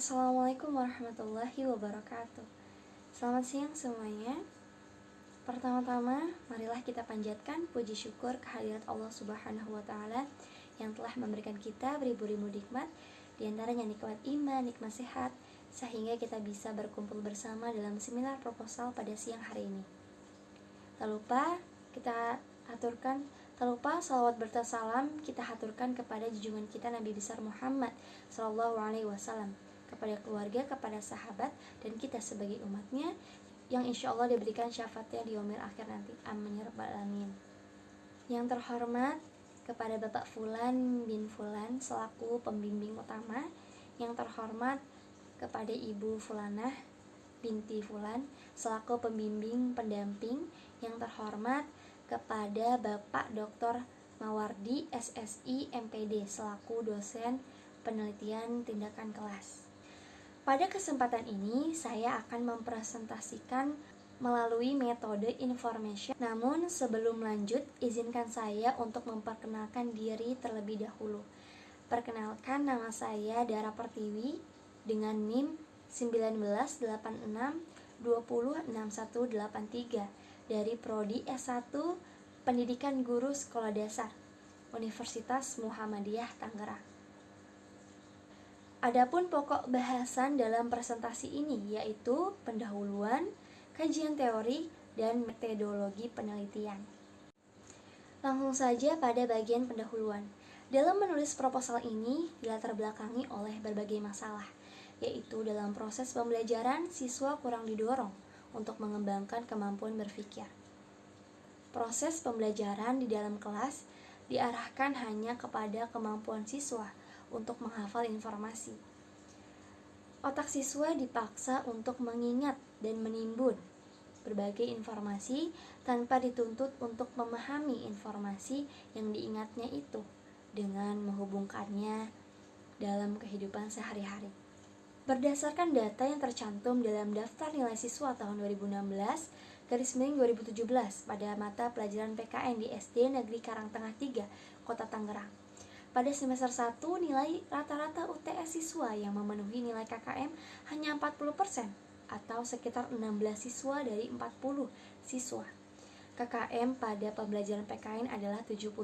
Assalamualaikum warahmatullahi wabarakatuh. Selamat siang semuanya. Pertama-tama, marilah kita panjatkan puji syukur kehadirat Allah Subhanahu wa Ta'ala yang telah memberikan kita beribu-ribu nikmat, di antaranya nikmat iman, nikmat sehat, sehingga kita bisa berkumpul bersama dalam seminar proposal pada siang hari ini. Tak lupa salawat berta salam kita haturkan kepada junjungan kita Nabi besar Muhammad Sallallahu Alaihi Wasallam, kepada keluarga, kepada sahabat, dan kita sebagai umatnya yang insya Allah diberikan syafaatnya di yaumil akhir nanti. Amin ya rabbal alamin. Yang terhormat kepada Bapak Fulan bin Fulan selaku pembimbing utama, yang terhormat kepada Ibu Fulanah binti Fulan selaku pembimbing pendamping, yang terhormat kepada Bapak Dr. Mawardi SSI MPD selaku dosen penelitian tindakan kelas. Pada kesempatan ini saya akan mempresentasikan melalui metode information. Namun sebelum lanjut, izinkan saya untuk memperkenalkan diri terlebih dahulu. Perkenalkan, nama saya Dara Pertiwi dengan NIM 1986206183 dari Prodi S1 Pendidikan Guru Sekolah Dasar Universitas Muhammadiyah Tangerang. Adapun pokok bahasan dalam presentasi ini yaitu pendahuluan, kajian teori, dan metodologi penelitian. Langsung saja pada bagian pendahuluan. Dalam menulis proposal ini dilatar belakangi oleh berbagai masalah, yaitu dalam proses pembelajaran siswa kurang didorong untuk mengembangkan kemampuan berpikir. Proses pembelajaran di dalam kelas diarahkan hanya kepada kemampuan siswa untuk menghafal informasi. Otak siswa dipaksa untuk mengingat dan menimbun berbagai informasi tanpa dituntut untuk memahami informasi yang diingatnya itu dengan menghubungkannya dalam kehidupan sehari-hari. Berdasarkan data yang tercantum dalam daftar nilai siswa tahun 2016/2017 pada mata pelajaran PKN di SD Negeri Karangtengah 3, Kota Tangerang. Pada semester 1, nilai rata-rata UTS siswa yang memenuhi nilai KKM hanya 40% atau sekitar 16 siswa dari 40 siswa. KKM pada pembelajaran PKN adalah 75.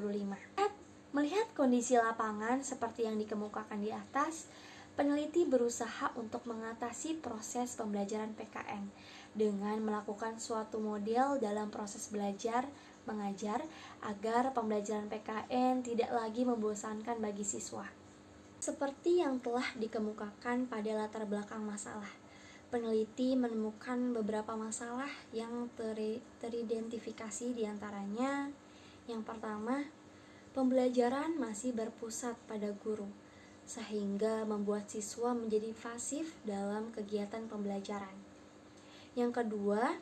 Melihat kondisi lapangan seperti yang dikemukakan di atas, peneliti berusaha untuk mengatasi proses pembelajaran PKN dengan melakukan suatu model dalam proses belajar mengajar agar pembelajaran PKN tidak lagi membosankan bagi siswa. Seperti yang telah dikemukakan pada latar belakang masalah, peneliti menemukan beberapa masalah yang teridentifikasi, diantaranya yang pertama, pembelajaran masih berpusat pada guru sehingga membuat siswa menjadi pasif dalam kegiatan pembelajaran. Yang kedua,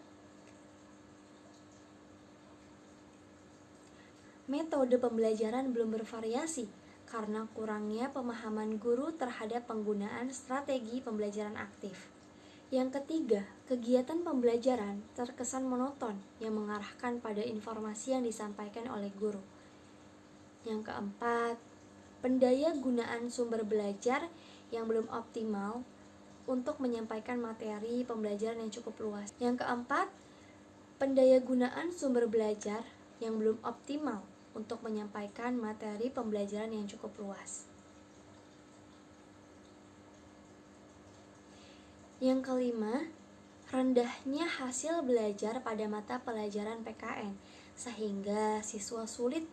metode pembelajaran belum bervariasi karena kurangnya pemahaman guru terhadap penggunaan strategi pembelajaran aktif. Yang ketiga, kegiatan pembelajaran terkesan monoton yang mengarahkan pada informasi yang disampaikan oleh guru. Yang keempat, pendaya gunaan sumber belajar yang belum optimal untuk menyampaikan materi pembelajaran yang cukup luas. Yang keempat, pendaya gunaan sumber belajar yang belum optimal untuk menyampaikan materi pembelajaran yang cukup luas. Yang kelima, rendahnya hasil belajar pada mata pelajaran PKN sehingga siswa sulit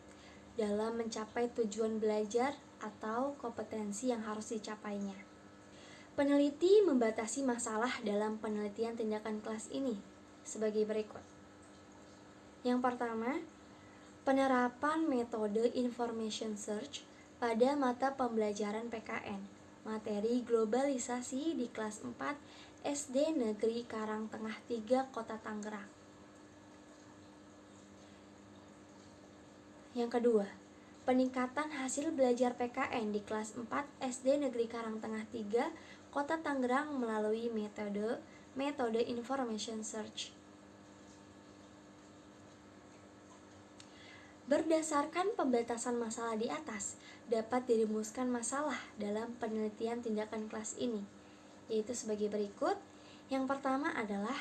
dalam mencapai tujuan belajar atau kompetensi yang harus dicapainya. Peneliti membatasi masalah dalam penelitian tindakan kelas ini sebagai berikut. Yang pertama, penerapan metode information search pada mata pembelajaran PKN, materi globalisasi di kelas 4 SD Negeri Karangtengah 3, Kota Tangerang. Yang kedua, peningkatan hasil belajar PKN di kelas 4 SD Negeri Karangtengah 3, Kota Tangerang melalui metode information search. Berdasarkan pembatasan masalah di atas, dapat dirumuskan masalah dalam penelitian tindakan kelas ini, yaitu sebagai berikut. Yang pertama adalah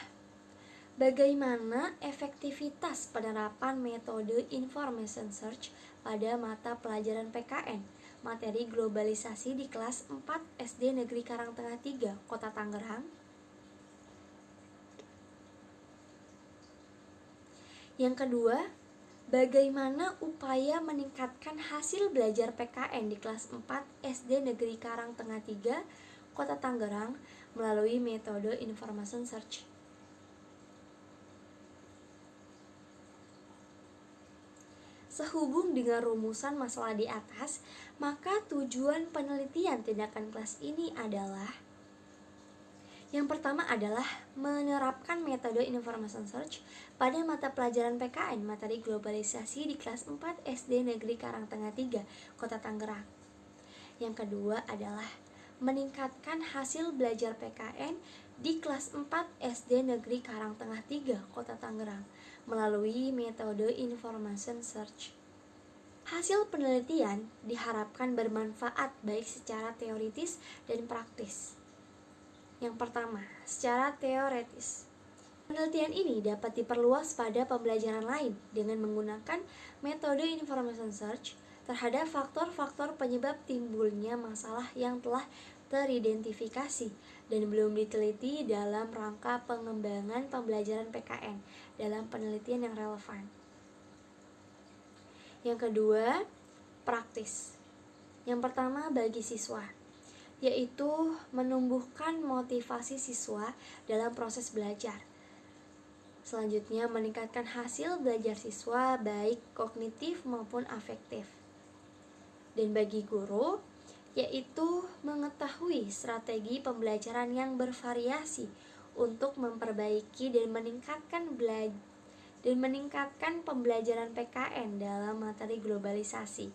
bagaimana efektivitas penerapan metode information search pada mata pelajaran PKN materi globalisasi di kelas 4 SD Negeri Karangtengah 3, Kota Tangerang. Yang kedua, bagaimana upaya meningkatkan hasil belajar PKN di kelas 4 SD Negeri Karangtengah 3, Kota Tangerang melalui metode information search. Sehubung dengan rumusan masalah di atas, maka tujuan penelitian tindakan kelas ini adalah: yang pertama adalah menerapkan metode information search pada mata pelajaran PKN materi globalisasi di kelas 4 SD Negeri Karangtengah 3, Kota Tangerang. Yang kedua adalah meningkatkan hasil belajar PKN di kelas 4 SD Negeri Karangtengah 3, Kota Tangerang melalui metode information search. Hasil penelitian diharapkan bermanfaat baik secara teoritis dan praktis. Yang pertama, secara teoritis. Penelitian ini dapat diperluas pada pembelajaran lain dengan menggunakan metode information search terhadap faktor-faktor penyebab timbulnya masalah yang telah teridentifikasi dan belum diteliti dalam rangka pengembangan pembelajaran PKN dalam penelitian yang relevan. Yang kedua, praktis. Yang pertama bagi siswa, yaitu menumbuhkan motivasi siswa dalam proses belajar. Selanjutnya, meningkatkan hasil belajar siswa baik kognitif maupun afektif. Dan bagi guru, yaitu mengetahui strategi pembelajaran yang bervariasi untuk memperbaiki dan meningkatkan pembelajaran PKN dalam materi globalisasi.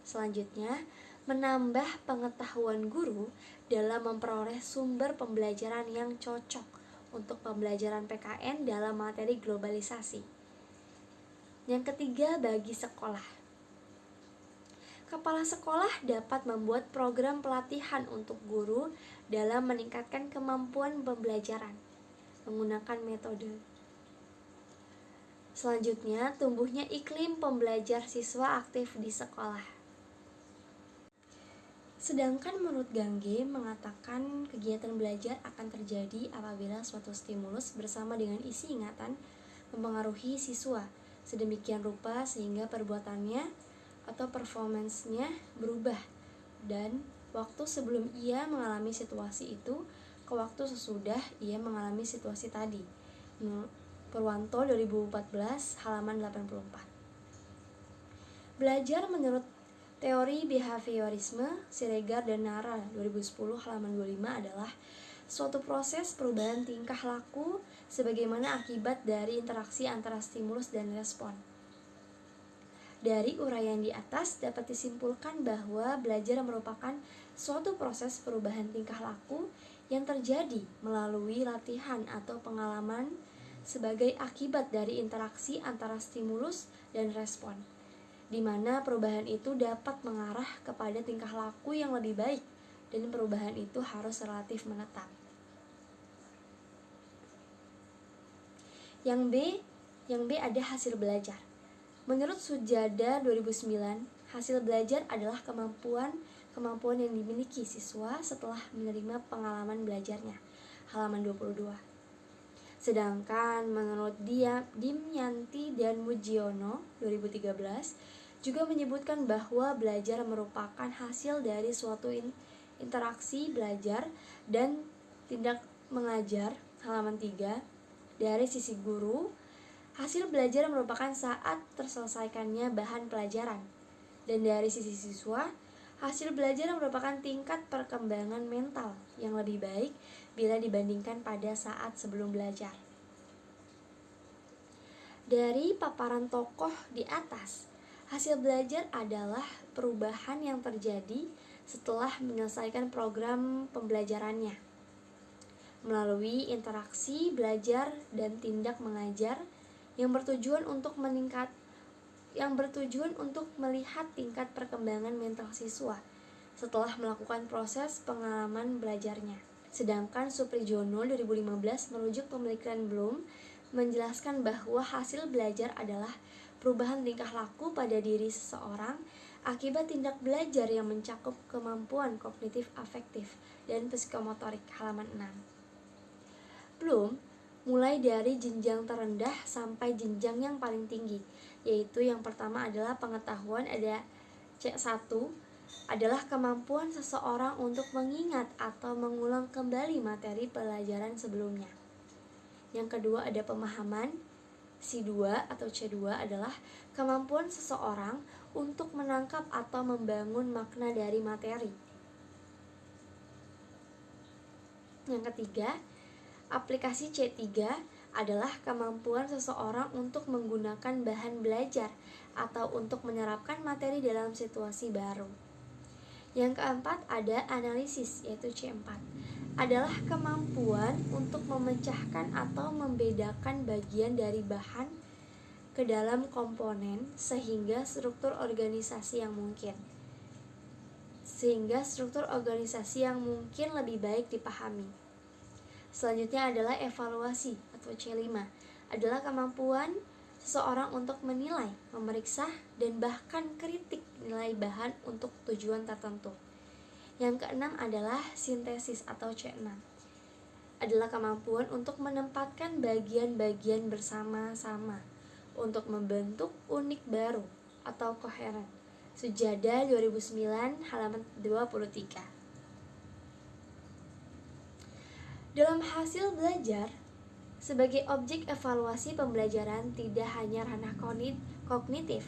Selanjutnya, menambah pengetahuan guru dalam memperoleh sumber pembelajaran yang cocok untuk pembelajaran PKN dalam materi globalisasi. Yang ketiga, bagi sekolah. Kepala sekolah dapat membuat program pelatihan untuk guru dalam meningkatkan kemampuan pembelajaran menggunakan metode. Selanjutnya, tumbuhnya iklim pembelajar siswa aktif di sekolah. Sedangkan menurut Gangge mengatakan kegiatan belajar akan terjadi apabila suatu stimulus bersama dengan isi ingatan mempengaruhi siswa sedemikian rupa sehingga perbuatannya atau performance-nya berubah dan waktu sebelum ia mengalami situasi itu ke waktu sesudah ia mengalami situasi tadi. Purwanto 2014 halaman 84. Belajar menurut teori behaviorisme Siregar dan Nara 2010 halaman 25 adalah suatu proses perubahan tingkah laku sebagaimana akibat dari interaksi antara stimulus dan respon. Dari uraian di atas dapat disimpulkan bahwa belajar merupakan suatu proses perubahan tingkah laku yang terjadi melalui latihan atau pengalaman sebagai akibat dari interaksi antara stimulus dan respon, di mana perubahan itu dapat mengarah kepada tingkah laku yang lebih baik dan perubahan itu harus relatif menetap. Yang B ada hasil belajar. Menurut Sujada 2009, hasil belajar adalah kemampuan yang dimiliki siswa setelah menerima pengalaman belajarnya. Halaman 22. Sedangkan menurut Dimyanti dan Mujiono 2013 juga menyebutkan bahwa belajar merupakan hasil dari suatu interaksi belajar dan tindak mengajar. Halaman 3. Dari sisi guru, hasil belajar merupakan saat terselesaikannya bahan pelajaran. Dan dari sisi siswa, hasil belajar merupakan tingkat perkembangan mental yang lebih baik bila dibandingkan pada saat sebelum belajar. Dari paparan tokoh di atas, hasil belajar adalah perubahan yang terjadi setelah menyelesaikan program pembelajarannya melalui interaksi belajar dan tindak mengajar yang bertujuan untuk melihat tingkat perkembangan mental siswa setelah melakukan proses pengalaman belajarnya. Sedangkan Suprijono 2015 merujuk pemikiran Bloom menjelaskan bahwa hasil belajar adalah perubahan tingkah laku pada diri seseorang akibat tindak belajar yang mencakup kemampuan kognitif afektif dan psikomotorik, halaman 6. Bloom mulai dari jenjang terendah sampai jenjang yang paling tinggi, yaitu yang pertama adalah pengetahuan, ada C1, adalah kemampuan seseorang untuk mengingat atau mengulang kembali materi pelajaran sebelumnya. Yang kedua ada pemahaman, C2 atau C2 adalah kemampuan seseorang untuk menangkap atau membangun makna dari materi. Yang ketiga, aplikasi C3 adalah kemampuan seseorang untuk menggunakan bahan belajar atau untuk menerapkan materi dalam situasi baru. Yang keempat ada analisis, yaitu C4, adalah kemampuan untuk memecahkan atau membedakan bagian dari bahan ke dalam komponen sehingga struktur organisasi yang mungkin lebih baik dipahami. Selanjutnya adalah evaluasi atau C5, adalah kemampuan seseorang untuk menilai, memeriksa, dan bahkan kritik nilai bahan untuk tujuan tertentu. Yang keenam adalah sintesis atau C6, adalah kemampuan untuk menempatkan bagian-bagian bersama-sama untuk membentuk unik baru atau koheren. Sujada 2009 halaman 23. Dalam hasil belajar, sebagai objek evaluasi pembelajaran tidak hanya ranah kognitif,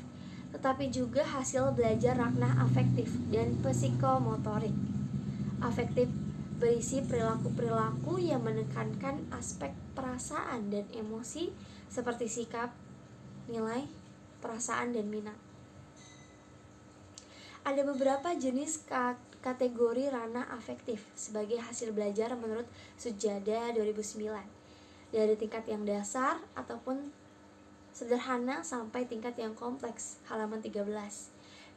tetapi juga hasil belajar ranah afektif dan psikomotorik. Afektif berisi perilaku-perilaku yang menekankan aspek perasaan dan emosi seperti sikap, nilai, perasaan, dan minat. Ada beberapa jenis kategori ranah afektif sebagai hasil belajar menurut Sujada 2009. Dari tingkat yang dasar ataupun sederhana sampai tingkat yang kompleks, halaman 13,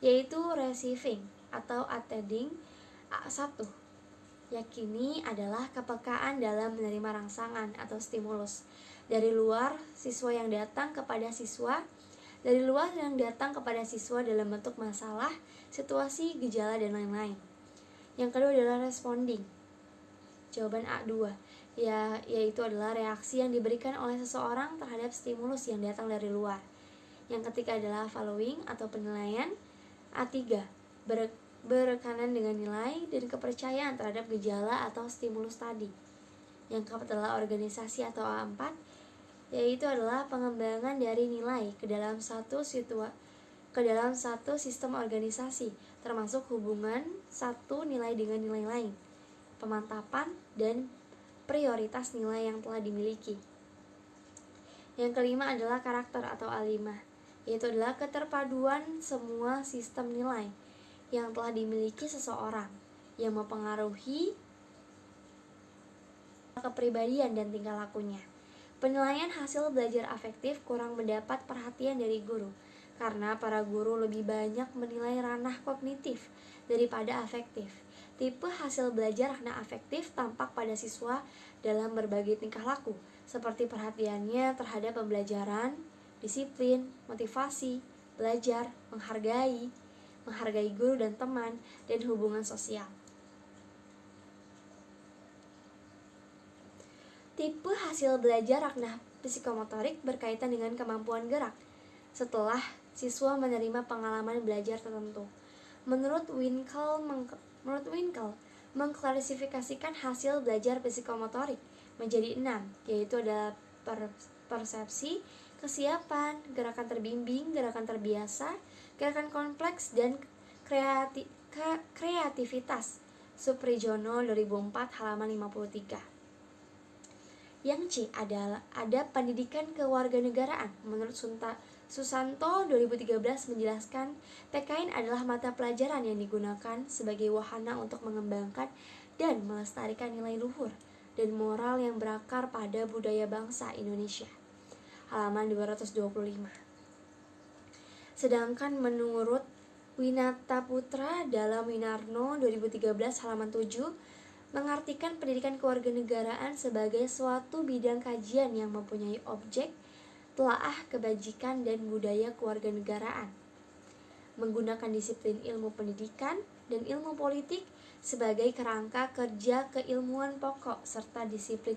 yaitu receiving atau attending. A1, yakini adalah kepekaan dalam menerima rangsangan atau stimulus dari luar yang datang kepada siswa dalam bentuk masalah, situasi, gejala, dan lain-lain. Yang kedua adalah responding, jawaban A2, yaitu adalah reaksi yang diberikan oleh seseorang terhadap stimulus yang datang dari luar. Yang ketiga adalah following atau penilaian. A3, berekanan dengan nilai dan kepercayaan terhadap gejala atau stimulus tadi. Yang keempat adalah organisasi atau A4, yaitu adalah pengembangan dari nilai ke dalam satu sistem organisasi, termasuk hubungan satu nilai dengan nilai lain, pemantapan, dan prioritas nilai yang telah dimiliki. Yang kelima adalah karakter atau A5, yaitu adalah keterpaduan semua sistem nilai yang telah dimiliki seseorang yang mempengaruhi kepribadian dan tingkah lakunya. Penilaian hasil belajar afektif kurang mendapat perhatian dari guru, karena para guru lebih banyak menilai ranah kognitif daripada afektif. Tipe hasil belajar ranah afektif tampak pada siswa dalam berbagai tingkah laku, seperti perhatiannya terhadap pembelajaran, disiplin, motivasi, belajar, menghargai guru dan teman, dan hubungan sosial. Tipe hasil belajar ranah psikomotorik berkaitan dengan kemampuan gerak setelah siswa menerima pengalaman belajar tertentu. Menurut Winkel, mengklasifikasikan hasil belajar psikomotorik menjadi 6, yaitu adalah persepsi, kesiapan, gerakan terbimbing, gerakan terbiasa, gerakan kompleks, dan kreativitas. Suprijono 2004 halaman 53. Yang C ada pendidikan kewarganegaraan. Menurut Susanto 2013 menjelaskan, PKN adalah mata pelajaran yang digunakan sebagai wahana untuk mengembangkan dan melestarikan nilai luhur dan moral yang berakar pada budaya bangsa Indonesia. Halaman 225. Sedangkan menurut Winata Putra dalam Winarno 2013 halaman 7, mengartikan pendidikan kewarganegaraan sebagai suatu bidang kajian yang mempunyai objek telaah kebajikan dan budaya kewarganegaraan, menggunakan disiplin ilmu pendidikan dan ilmu politik sebagai kerangka kerja keilmuan pokok serta disiplin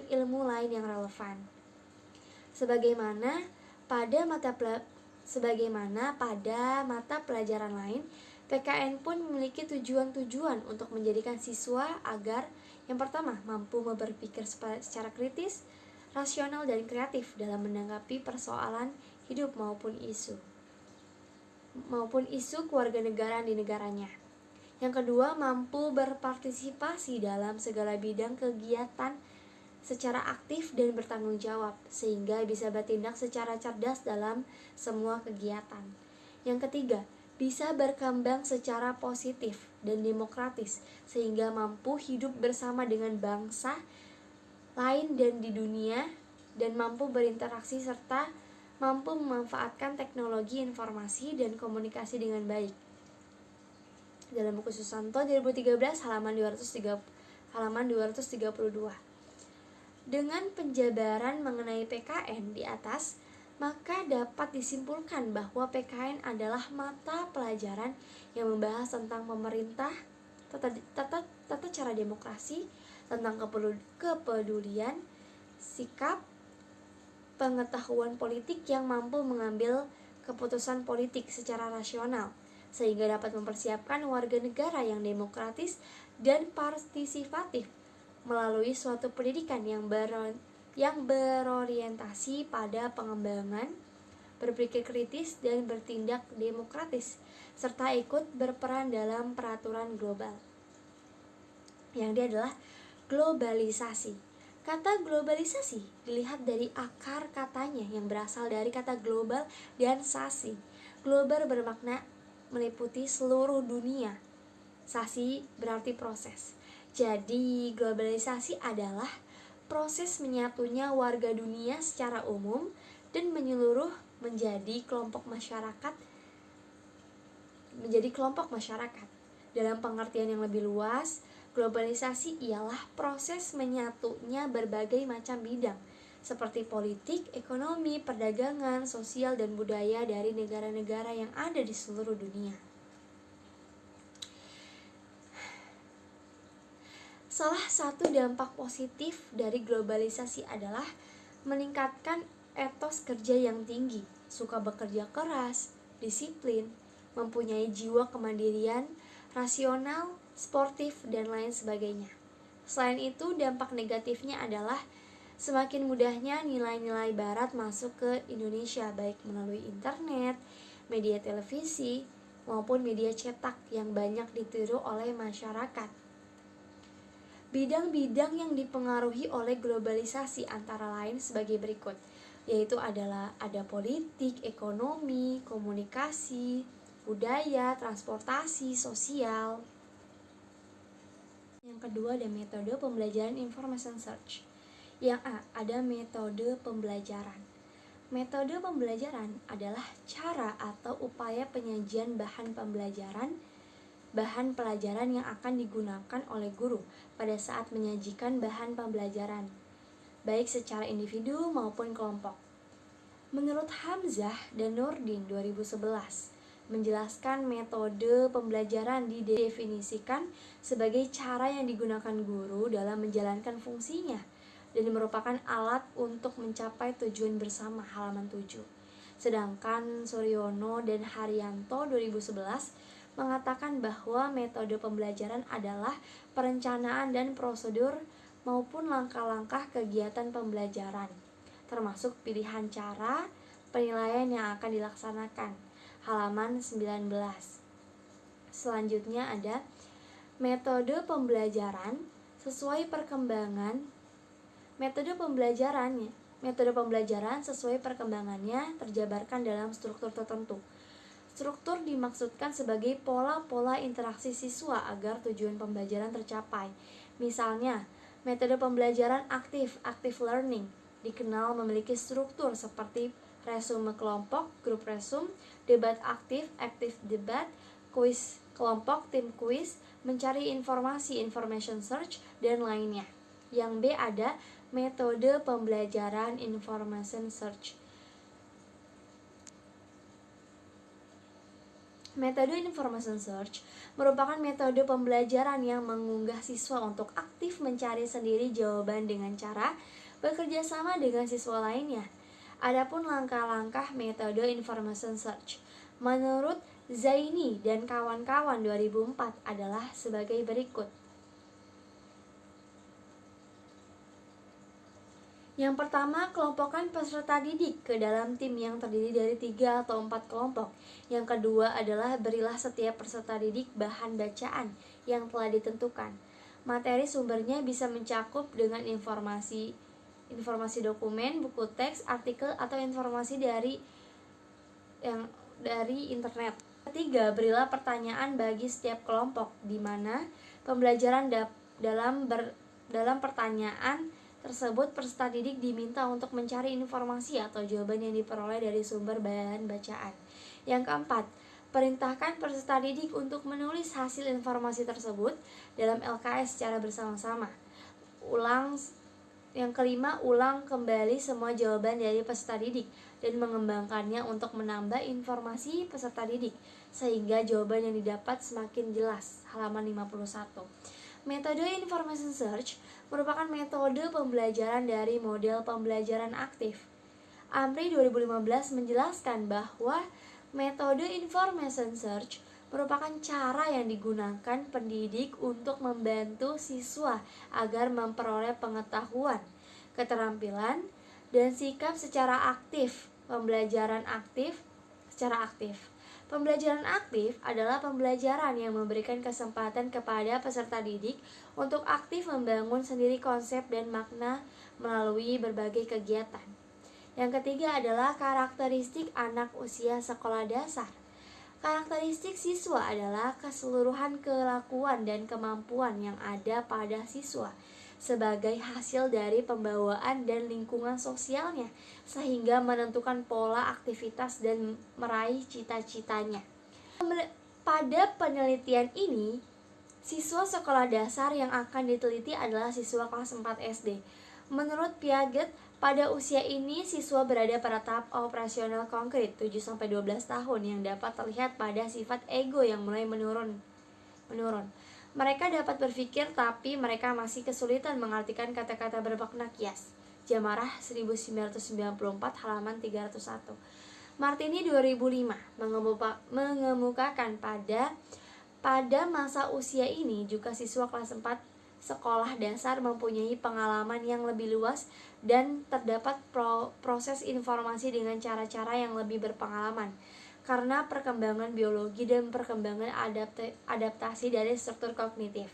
ilmu lain yang relevan. Sebagaimana pada mata pelajaran lain, PKN pun memiliki tujuan-tujuan untuk menjadikan siswa agar yang pertama mampu berpikir secara kritis, rasional dan kreatif dalam menanggapi persoalan hidup maupun isu kewarganegaraan di negaranya. Yang kedua, mampu berpartisipasi dalam segala bidang kegiatan secara aktif dan bertanggung jawab, sehingga bisa bertindak secara cerdas dalam semua kegiatan. Yang ketiga, bisa berkembang secara positif dan demokratis, sehingga mampu hidup bersama dengan bangsa lain dan di dunia, dan mampu berinteraksi serta mampu memanfaatkan teknologi informasi dan komunikasi dengan baik. Dalam buku Susanto 2013 halaman 232. Dengan penjabaran mengenai PKN di atas, maka dapat disimpulkan bahwa PKN adalah mata pelajaran yang membahas tentang pemerintah, tata cara demokrasi, tentang kepedulian, sikap, pengetahuan politik yang mampu mengambil keputusan politik secara rasional, sehingga dapat mempersiapkan warga negara yang demokratis dan partisipatif melalui suatu pendidikan yang berorientasi pada pengembangan berpikir kritis dan bertindak demokratis, serta ikut berperan dalam peraturan global. Yang dia adalah globalisasi. Kata globalisasi dilihat dari akar katanya yang berasal dari kata global dan sasi. Global bermakna meliputi seluruh dunia. Sasi berarti proses. Jadi, globalisasi adalah proses menyatunya warga dunia secara umum dan menyeluruh menjadi kelompok masyarakat. Dalam pengertian yang lebih luas, globalisasi ialah proses menyatunya berbagai macam bidang seperti politik, ekonomi, perdagangan, sosial, dan budaya dari negara-negara yang ada di seluruh dunia. Salah satu dampak positif dari globalisasi adalah meningkatkan etos kerja yang tinggi, suka bekerja keras, disiplin, mempunyai jiwa kemandirian, rasional, sportif, dan lain sebagainya. Selain itu, dampak negatifnya adalah semakin mudahnya nilai-nilai barat masuk ke Indonesia, baik melalui internet, media televisi, maupun media cetak yang banyak ditiru oleh masyarakat. Bidang-bidang yang dipengaruhi oleh globalisasi antara lain sebagai berikut, yaitu ada politik, ekonomi, komunikasi, budaya, transportasi, sosial. Yang kedua ada metode pembelajaran information search. Yang A, ada metode pembelajaran. Metode pembelajaran adalah cara atau upaya penyajian bahan pelajaran yang akan digunakan oleh guru pada saat menyajikan bahan pembelajaran, baik secara individu maupun kelompok. Menurut Hamzah dan Nurdin 2011, menjelaskan metode pembelajaran didefinisikan sebagai cara yang digunakan guru dalam menjalankan fungsinya dan merupakan alat untuk mencapai tujuan bersama, halaman 7. Sedangkan Suryono dan Haryanto 2011 mengatakan bahwa metode pembelajaran adalah perencanaan dan prosedur maupun langkah-langkah kegiatan pembelajaran, termasuk pilihan cara, penilaian yang akan dilaksanakan, halaman 19. Selanjutnya ada metode pembelajaran sesuai perkembangan. Metode pembelajaran sesuai perkembangannya terjabarkan dalam struktur tertentu. Struktur dimaksudkan sebagai pola-pola interaksi siswa agar tujuan pembelajaran tercapai. Misalnya, metode pembelajaran active learning, dikenal memiliki struktur seperti resume kelompok, grup resume, debat aktif debat, kuis kelompok tim kuis, mencari informasi information search, dan lainnya. Yang B ada metode pembelajaran information search. Metode information search merupakan metode pembelajaran yang mengunggah siswa untuk aktif mencari sendiri jawaban dengan cara bekerja sama dengan siswa lainnya. Adapun langkah-langkah metode information search menurut Zaini dan kawan-kawan 2004 adalah sebagai berikut. Yang pertama, kelompokkan peserta didik ke dalam tim yang terdiri dari 3 atau 4 kelompok. Yang kedua adalah berilah setiap peserta didik bahan bacaan yang telah ditentukan. Materi sumbernya bisa mencakup dengan informasi dokumen, buku teks, artikel, atau informasi dari internet. Ketiga, berilah pertanyaan bagi setiap kelompok, di mana pembelajaran dalam pertanyaan tersebut peserta didik diminta untuk mencari informasi atau jawaban yang diperoleh dari sumber bahan bacaan. Yang keempat, perintahkan peserta didik untuk menulis hasil informasi tersebut dalam LKS secara bersama-sama. Yang kelima, ulang kembali semua jawaban dari peserta didik dan mengembangkannya untuk menambah informasi peserta didik sehingga jawaban yang didapat semakin jelas. Halaman 51. Metode information search merupakan metode pembelajaran dari model pembelajaran aktif. Amri 2015 menjelaskan bahwa metode information search merupakan cara yang digunakan pendidik untuk membantu siswa agar memperoleh pengetahuan, keterampilan, dan sikap secara aktif. Pembelajaran aktif secara aktif. Pembelajaran aktif adalah pembelajaran yang memberikan kesempatan kepada peserta didik untuk aktif membangun sendiri konsep dan makna melalui berbagai kegiatan. Yang ketiga adalah karakteristik anak usia sekolah dasar. Karakteristik siswa adalah keseluruhan kelakuan dan kemampuan yang ada pada siswa sebagai hasil dari pembawaan dan lingkungan sosialnya, sehingga menentukan pola aktivitas dan meraih cita-citanya. Pada penelitian ini, siswa sekolah dasar yang akan diteliti adalah siswa kelas 4 SD. Menurut Piaget, pada usia ini siswa berada pada tahap operasional konkret 7-12 tahun yang dapat terlihat pada sifat ego yang mulai menurun. Mereka dapat berpikir tapi mereka masih kesulitan mengartikan kata-kata bermakna kias. Jamarah 1994 halaman 301. Martini 2005 mengemukakan pada masa usia ini juga siswa kelas 4 sekolah dasar mempunyai pengalaman yang lebih luas dan terdapat proses informasi dengan cara-cara yang lebih berpengalaman karena perkembangan biologi dan perkembangan adaptasi dari struktur kognitif.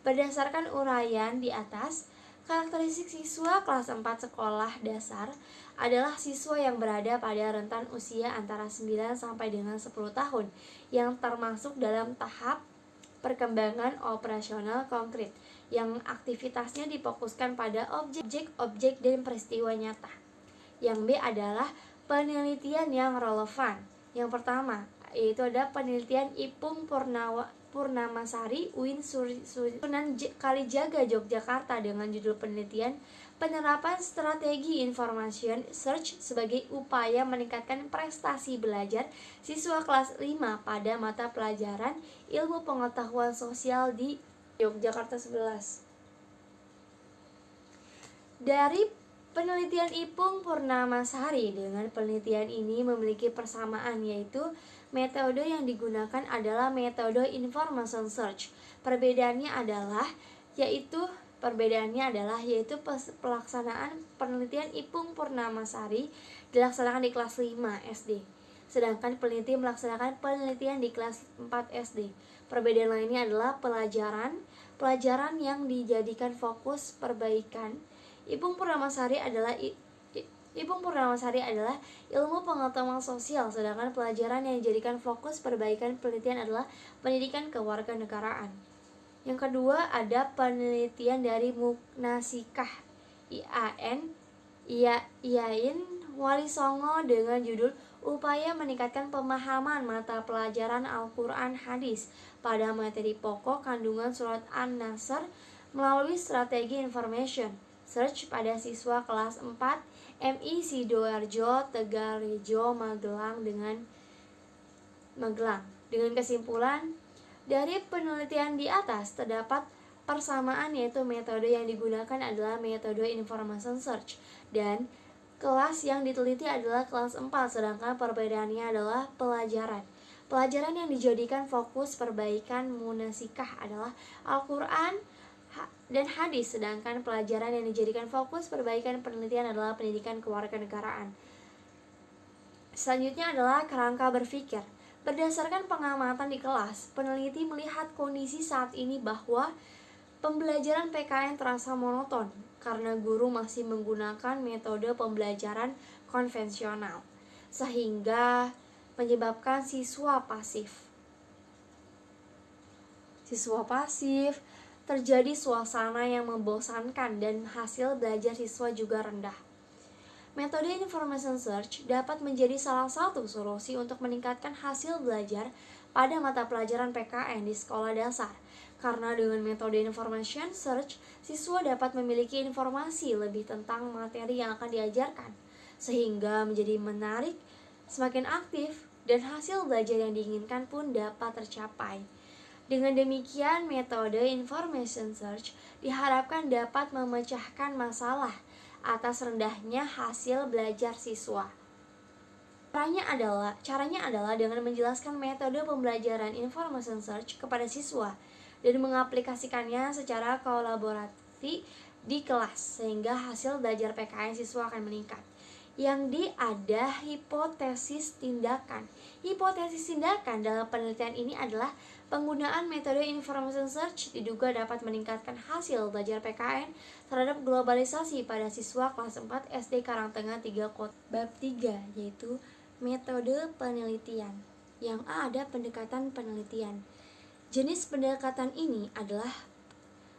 Berdasarkan uraian di atas, karakteristik siswa kelas 4 sekolah dasar adalah siswa yang berada pada rentan usia antara 9 sampai dengan 10 tahun yang termasuk dalam tahap perkembangan operasional konkret yang aktivitasnya difokuskan pada objek-objek dan peristiwa nyata. Yang B adalah penelitian yang relevan. Yang pertama, yaitu ada penelitian Ipung Purnamasari UIN Sunan Kalijaga Yogyakarta dengan judul penelitian penerapan strategi information search sebagai upaya meningkatkan prestasi belajar siswa kelas 5 pada mata pelajaran ilmu pengetahuan sosial di Yogyakarta 11. Dari penelitian Ipung Purnamasari dengan penelitian ini memiliki persamaan, yaitu metode yang digunakan adalah metode information search. Perbedaannya adalah pelaksanaan penelitian Ipung Purnamasari dilaksanakan di kelas 5 SD, sedangkan peneliti melaksanakan penelitian di kelas 4 SD. Perbedaan lainnya adalah pelajaran yang dijadikan fokus perbaikan. Ipung Purnamasari adalah ilmu pengetahuan sosial, sedangkan pelajaran yang dijadikan fokus perbaikan penelitian adalah pendidikan kewarganegaraan. Yang kedua ada penelitian dari Muknasikah IAIN Wali Songo dengan judul upaya meningkatkan pemahaman mata pelajaran Al-Quran Hadis pada materi pokok kandungan surat An-Nasr melalui strategi information search pada siswa kelas 4 MI Sidoarjo, Tegalrejo, Magelang dengan kesimpulan dari penelitian di atas terdapat persamaan, yaitu metode yang digunakan adalah metode information search dan kelas yang diteliti adalah kelas 4, sedangkan perbedaannya adalah pelajaran. Pelajaran yang dijadikan fokus perbaikan munasikah adalah Al-Quran dan hadis, sedangkan pelajaran yang dijadikan fokus perbaikan penelitian adalah pendidikan kewarganegaraan. Selanjutnya adalah kerangka berpikir. Berdasarkan pengamatan di kelas, peneliti melihat kondisi saat ini bahwa pembelajaran PKN terasa monoton karena guru masih menggunakan metode pembelajaran konvensional, sehingga menyebabkan siswa pasif. Terjadi suasana yang membosankan dan hasil belajar siswa juga rendah. Metode information search dapat menjadi salah satu solusi untuk meningkatkan hasil belajar pada mata pelajaran PKN di sekolah dasar. Karena dengan metode information search, siswa dapat memiliki informasi lebih tentang materi yang akan diajarkan, sehingga menjadi menarik, semakin aktif, dan hasil belajar yang diinginkan pun dapat tercapai. Dengan demikian, metode information search diharapkan dapat memecahkan masalah atas rendahnya hasil belajar siswa. Caranya adalah dengan menjelaskan metode pembelajaran information search kepada siswa dan mengaplikasikannya secara kolaborasi di kelas, sehingga hasil belajar PKN siswa akan meningkat. Yang D ada hipotesis tindakan. Hipotesis tindakan dalam penelitian ini adalah penggunaan metode information search diduga dapat meningkatkan hasil belajar PKN terhadap globalisasi pada siswa kelas 4 SD Karangtengah 3 Kota. Bab 3 yaitu metode penelitian. Yang A ada pendekatan penelitian. Jenis pendekatan ini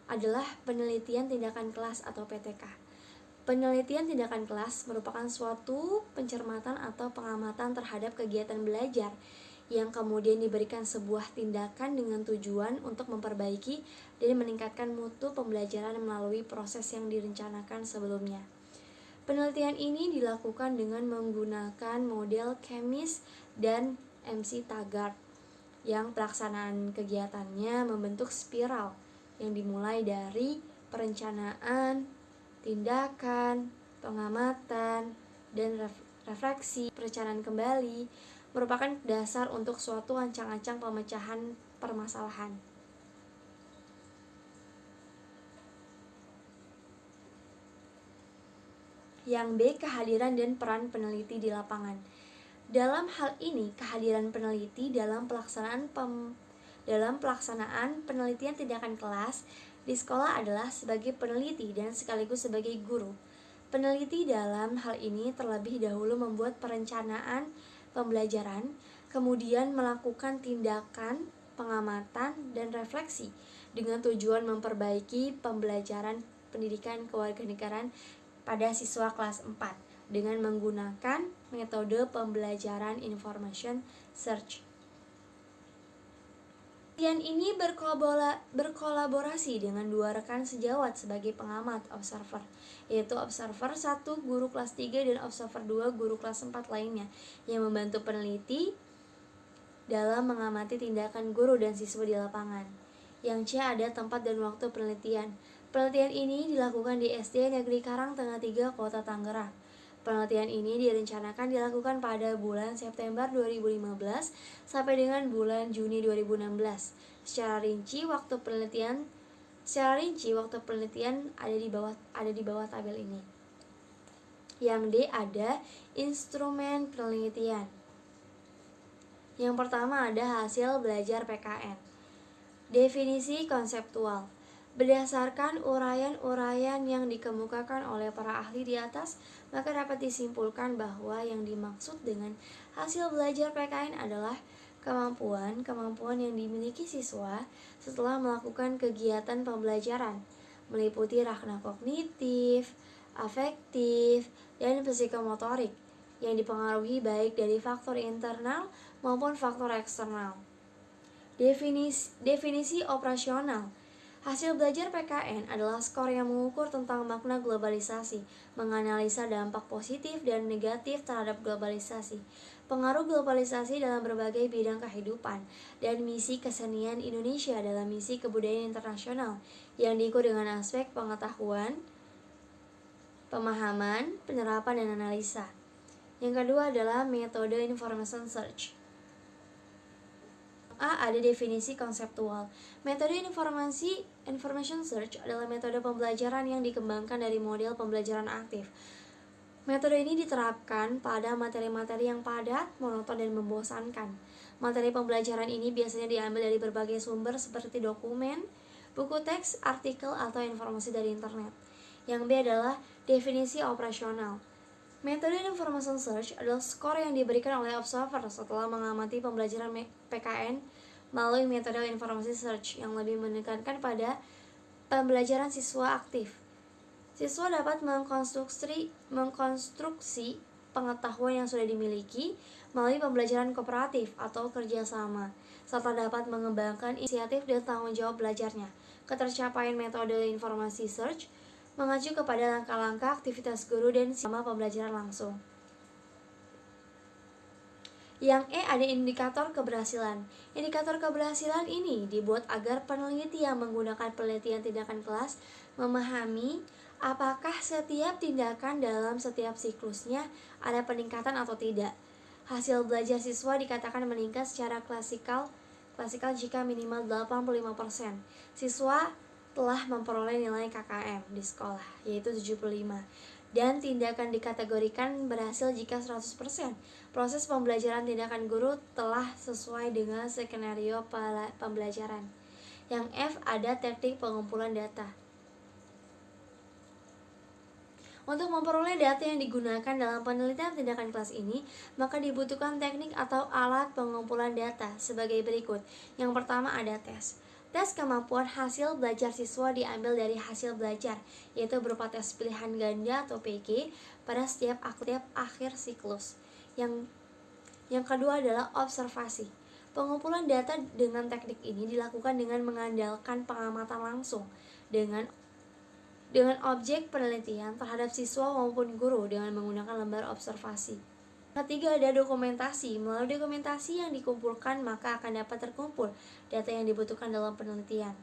adalah penelitian tindakan kelas atau PTK. Penelitian tindakan kelas merupakan suatu pencermatan atau pengamatan terhadap kegiatan belajar yang kemudian diberikan sebuah tindakan dengan tujuan untuk memperbaiki dan meningkatkan mutu pembelajaran melalui proses yang direncanakan sebelumnya. Penelitian ini dilakukan dengan menggunakan model Chemis dan MC Taggart yang pelaksanaan kegiatannya membentuk spiral yang dimulai dari perencanaan, tindakan, pengamatan, dan refleksi. Perencanaan kembali merupakan dasar untuk suatu ancang-ancang pemecahan permasalahan. Yang B, kehadiran dan peran peneliti di lapangan. Dalam hal ini, kehadiran peneliti dalam pelaksanaan penelitian tindakan kelas di sekolah adalah sebagai peneliti dan sekaligus sebagai guru. Peneliti dalam hal ini terlebih dahulu membuat perencanaan pembelajaran, kemudian melakukan tindakan, pengamatan, dan refleksi dengan tujuan memperbaiki pembelajaran pendidikan kewarganegaraan pada siswa kelas 4 dengan menggunakan metode pembelajaran information search. Penelitian ini berkolaborasi dengan dua rekan sejawat sebagai pengamat observer, yaitu observer 1 guru kelas 3 dan observer 2 guru kelas 4 lainnya, yang membantu peneliti dalam mengamati tindakan guru dan siswa di lapangan. Yang C ada tempat dan waktu penelitian. Penelitian ini dilakukan di SD Negeri Karangtengah 3 Kota Tangerang. Penelitian ini direncanakan dilakukan pada bulan September 2015 sampai dengan bulan Juni 2016. Secara rinci waktu penelitian ada di bawah tabel ini. Yang D ada instrumen penelitian. Yang pertama ada hasil belajar PKN. Definisi konseptual. Berdasarkan uraian-uraian yang dikemukakan oleh para ahli di atas, maka dapat disimpulkan bahwa yang dimaksud dengan hasil belajar PKN adalah kemampuan yang dimiliki siswa setelah melakukan kegiatan pembelajaran, meliputi rakna kognitif, afektif, dan psikomotorik, yang dipengaruhi baik dari faktor internal maupun faktor eksternal. Definisi operasional. Hasil belajar PKN adalah skor yang mengukur tentang makna globalisasi, menganalisa dampak positif dan negatif terhadap globalisasi, pengaruh globalisasi dalam berbagai bidang kehidupan, dan misi kesenian Indonesia dalam misi kebudayaan internasional yang diukur dengan aspek pengetahuan, pemahaman, penerapan, dan analisa. Yang kedua adalah metode information search. Ada definisi konseptual. Metode information search adalah metode pembelajaran yang dikembangkan dari model pembelajaran aktif. Metode ini diterapkan pada materi-materi yang padat, monoton, dan membosankan. Materi pembelajaran ini biasanya diambil dari berbagai sumber seperti dokumen, buku teks, artikel, atau informasi dari internet. Yang B adalah definisi operasional. Metode information search adalah skor yang diberikan oleh observer setelah mengamati pembelajaran PKN melalui metode information search yang lebih menekankan pada pembelajaran siswa aktif. Siswa dapat mengkonstruksi pengetahuan yang sudah dimiliki melalui pembelajaran kooperatif atau kerjasama, serta dapat mengembangkan inisiatif dan tanggung jawab belajarnya. Ketercapaian metode informasi search mengacu kepada langkah-langkah aktivitas guru dan selama pembelajaran langsung. Yang E ada indikator keberhasilan. Indikator keberhasilan ini dibuat agar peneliti yang menggunakan penelitian tindakan kelas memahami apakah setiap tindakan dalam setiap siklusnya ada peningkatan atau tidak. Hasil belajar siswa dikatakan meningkat secara klasikal jika minimal 85%. Siswa telah memperoleh nilai KKM di sekolah, yaitu 75. Dan tindakan dikategorikan berhasil jika 100%. Proses pembelajaran tindakan guru telah sesuai dengan skenario pembelajaran. Yang F ada teknik pengumpulan data. Untuk memperoleh data yang digunakan dalam penelitian tindakan kelas ini, maka dibutuhkan teknik atau alat pengumpulan data sebagai berikut. Yang pertama ada tes. Tes kemampuan hasil belajar siswa diambil dari hasil belajar, yaitu berupa tes pilihan ganda atau PG pada setiap akhir siklus. Yang kedua adalah observasi. Pengumpulan data dengan teknik ini dilakukan dengan mengandalkan pengamatan langsung dengan objek penelitian terhadap siswa maupun guru dengan menggunakan lembar observasi. Ketiga ada dokumentasi. Melalui dokumentasi yang dikumpulkan maka akan dapat terkumpul data yang dibutuhkan dalam penelitian.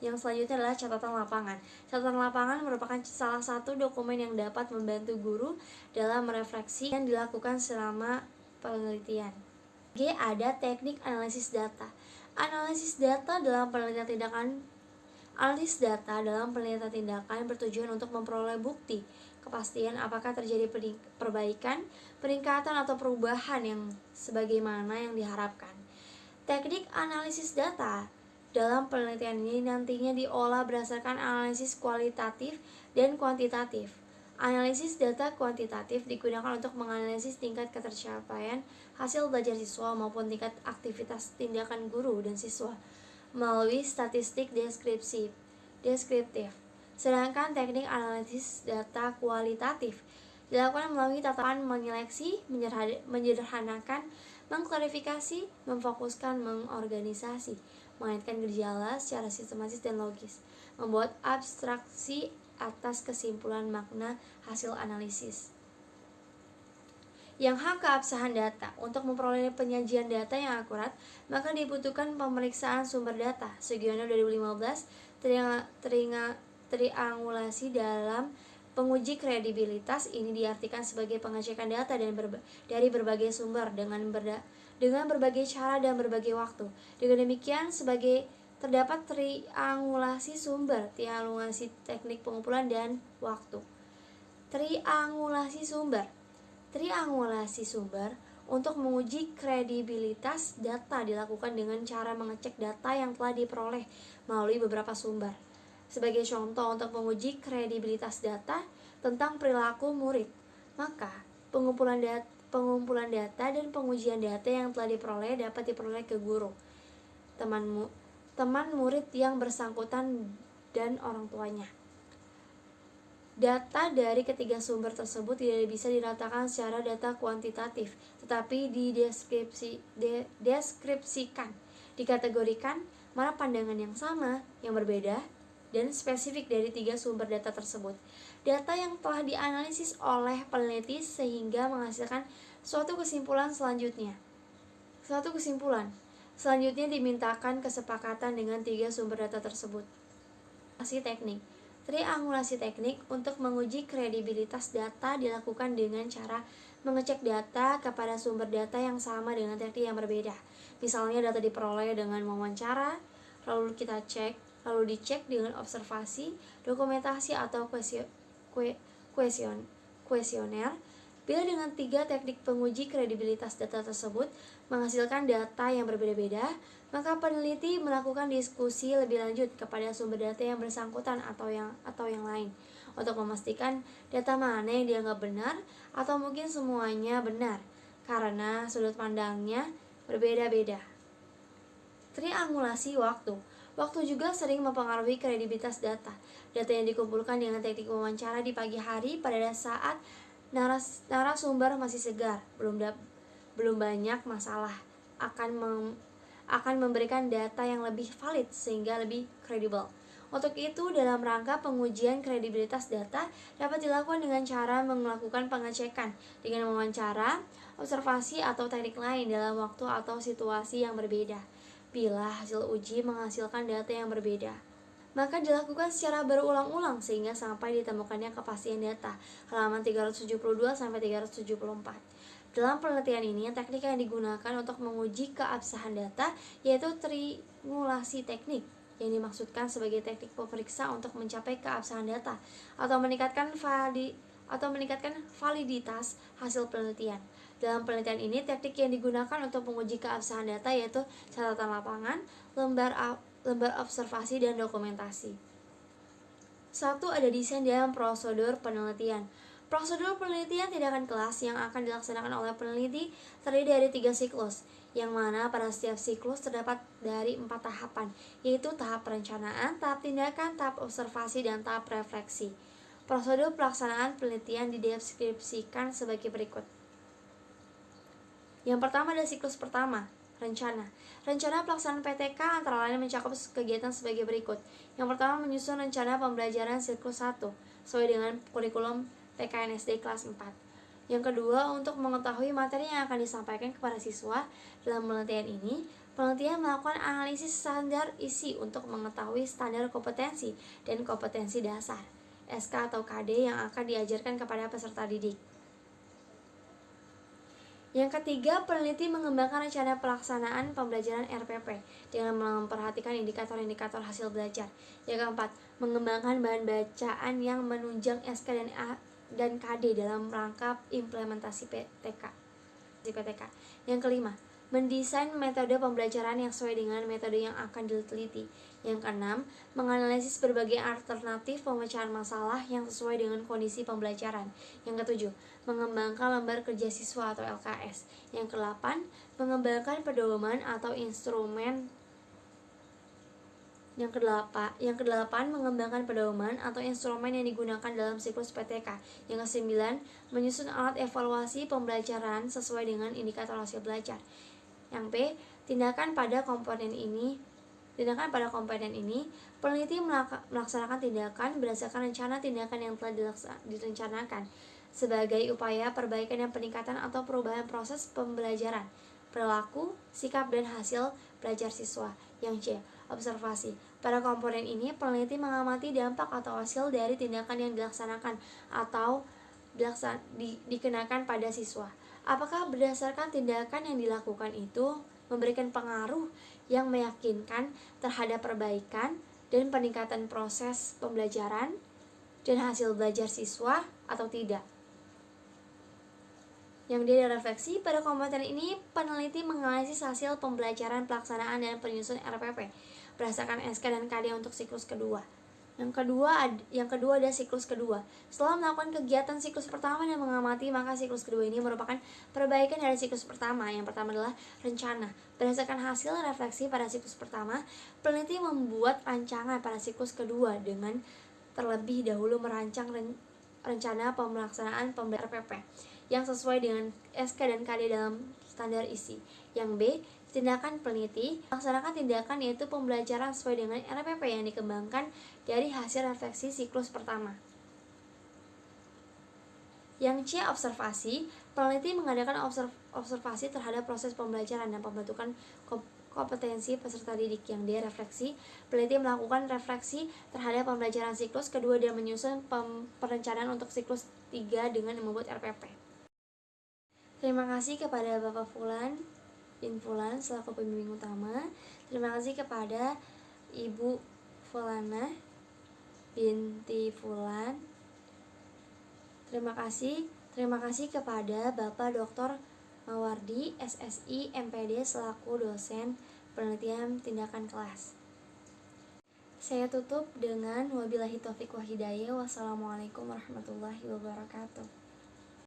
Yang selanjutnya adalah catatan lapangan. Catatan lapangan merupakan salah satu dokumen yang dapat membantu guru dalam merefleksi yang dilakukan selama penelitian. G ada teknik analisis data. Analisis data dalam penelitian tindakan bertujuan untuk memperoleh bukti kepastian apakah terjadi perbaikan, peningkatan, atau perubahan yang sebagaimana yang diharapkan. Teknik analisis data dalam penelitian ini nantinya diolah berdasarkan analisis kualitatif dan kuantitatif. Analisis data kuantitatif digunakan untuk menganalisis tingkat ketercapaian hasil belajar siswa maupun tingkat aktivitas tindakan guru dan siswa melalui statistik deskriptif. Sedangkan teknik analisis data kualitatif dilakukan melalui tatapan menyeleksi, menyederhanakan, mengklarifikasi, memfokuskan, mengorganisasi, mengaitkan gejala secara sistematis dan logis, membuat abstraksi atas kesimpulan makna hasil analisis. Yang H keabsahan data. Untuk memperoleh penyajian data yang akurat, maka dibutuhkan pemeriksaan sumber data. Sugiono 2015, triangulasi dalam penguji kredibilitas ini diartikan sebagai pengecekan data dari berbagai sumber dengan berbagai cara dan berbagai waktu. Dengan demikian terdapat triangulasi sumber, triangulasi teknik pengumpulan dan waktu. Triangulasi sumber untuk menguji kredibilitas data dilakukan dengan cara mengecek data yang telah diperoleh melalui beberapa sumber. Sebagai contoh, untuk menguji kredibilitas data tentang perilaku murid, maka pengumpulan data dan pengujian data yang telah diperoleh dapat diperoleh ke guru, teman murid yang bersangkutan dan orang tuanya. Data dari ketiga sumber tersebut tidak bisa diratakan secara data kuantitatif, tetapi dideskripsikan, dikategorikan mana pandangan yang sama, yang berbeda, dan spesifik dari tiga sumber data tersebut. Data yang telah dianalisis oleh peneliti sehingga menghasilkan suatu kesimpulan selanjutnya. Selanjutnya dimintakan kesepakatan dengan tiga sumber data tersebut. Teknik. Triangulasi teknik untuk menguji kredibilitas data dilakukan dengan cara mengecek data kepada sumber data yang sama dengan teknik yang berbeda. Misalnya data diperoleh dengan wawancara, lalu dicek dengan observasi, dokumentasi atau kuesioner. Bila dengan tiga teknik penguji kredibilitas data tersebut menghasilkan data yang berbeda-beda, maka peneliti melakukan diskusi lebih lanjut kepada sumber data yang bersangkutan atau yang lain untuk memastikan data mana yang dianggap benar atau mungkin semuanya benar karena sudut pandangnya berbeda-beda. Triangulasi waktu. Waktu juga sering mempengaruhi kredibilitas data. Data yang dikumpulkan dengan teknik wawancara di pagi hari pada saat narasumber masih segar, belum banyak masalah, akan memberikan data yang lebih valid sehingga lebih kredibel. Untuk itu, dalam rangka pengujian kredibilitas data dapat dilakukan dengan cara melakukan pengecekan dengan wawancara, observasi atau teknik lain dalam waktu atau situasi yang berbeda. Bila hasil uji menghasilkan data yang berbeda, maka dilakukan secara berulang-ulang sehingga sampai ditemukannya kepastian data. Halaman 372 sampai 374. Dalam penelitian ini, teknik yang digunakan untuk menguji keabsahan data yaitu triangulasi teknik, yang dimaksudkan sebagai teknik pemeriksa untuk mencapai keabsahan data atau meningkatkan validitas hasil penelitian. Dalam penelitian ini, teknik yang digunakan untuk menguji keabsahan data yaitu catatan lapangan, lembar observasi, dan dokumentasi. 1. Ada desain dan prosedur penelitian. Prosedur penelitian tindakan kelas yang akan dilaksanakan oleh peneliti terdiri dari 3 siklus, yang mana pada setiap siklus terdapat dari 4 tahapan, yaitu tahap perencanaan, tahap tindakan, tahap observasi, dan tahap refleksi. Prosedur pelaksanaan penelitian dideskripsikan sebagai berikut. Yang pertama adalah siklus pertama, rencana. Rencana pelaksanaan PTK antara lain mencakup kegiatan sebagai berikut. Yang pertama, menyusun rencana pembelajaran siklus 1 sesuai dengan kurikulum PKNSD kelas 4. Yang kedua, untuk mengetahui materi yang akan disampaikan kepada siswa. Dalam penelitian ini, penelitian melakukan analisis standar isi untuk mengetahui standar kompetensi dan kompetensi dasar SK atau KD yang akan diajarkan kepada peserta didik. Yang ketiga, peneliti mengembangkan rencana pelaksanaan pembelajaran RPP dengan memperhatikan indikator-indikator hasil belajar. Yang keempat, mengembangkan bahan bacaan yang menunjang SK dan KD dalam rangka implementasi PTK. Yang kelima, mendesain metode pembelajaran yang sesuai dengan metode yang akan diteliti. Yang keenam, menganalisis berbagai alternatif pemecahan masalah yang sesuai dengan kondisi pembelajaran. Yang ketujuh, mengembangkan lembar kerja siswa atau LKS. Yang kedelapan, mengembangkan pedoman atau instrumen. Yang kedelapan, mengembangkan pedoman atau instrumen yang digunakan dalam siklus PTK. Yang kesembilan, menyusun alat evaluasi pembelajaran sesuai dengan indikator hasil belajar. Yang P, tindakan pada komponen ini, peneliti melaksanakan tindakan berdasarkan rencana tindakan yang telah direncanakan sebagai upaya perbaikan dan peningkatan atau perubahan proses pembelajaran, perilaku, sikap, dan hasil belajar siswa. Yang C, observasi. Pada komponen ini, peneliti mengamati dampak atau hasil dari tindakan yang dilaksanakan atau dikenakan pada siswa. Apakah berdasarkan tindakan yang dilakukan itu memberikan pengaruh yang meyakinkan terhadap perbaikan dan peningkatan proses pembelajaran dan hasil belajar siswa atau tidak? Yang D, refleksi. Pada komponen ini, peneliti menganalisis hasil pembelajaran, pelaksanaan, dan penyusun RPP berdasarkan SK dan KD untuk siklus kedua. Yang kedua ada siklus kedua. Setelah melakukan kegiatan siklus pertama dan mengamati, maka siklus kedua ini merupakan perbaikan dari siklus pertama. Yang pertama adalah rencana. Berdasarkan hasil refleksi pada siklus pertama, peneliti membuat rancangan pada siklus kedua dengan terlebih dahulu merancang rencana pelaksanaan pembelajaran RPP yang sesuai dengan SK dan KD dalam standar isi. Yang B, tindakan peneliti, melaksanakan tindakan yaitu pembelajaran sesuai dengan RPP yang dikembangkan dari hasil refleksi siklus pertama. Yang C, observasi, peneliti mengadakan observasi terhadap proses pembelajaran dan pembentukan kompetensi peserta didik. Yang D, refleksi, peneliti melakukan refleksi terhadap pembelajaran siklus kedua dan menyusun perencanaan untuk siklus 3 dengan membuat RPP. Terima kasih kepada Bapak Fulan bin Fulan selaku pembimbing utama. Terima kasih kepada Ibu Fulana binti Fulan. Terima kasih kepada Bapak Dr. Mawardi, SSI, MPD selaku dosen penelitian tindakan kelas. Saya tutup dengan wabillahi taufiq wal hidayah. Wassalamualaikum warahmatullahi wabarakatuh.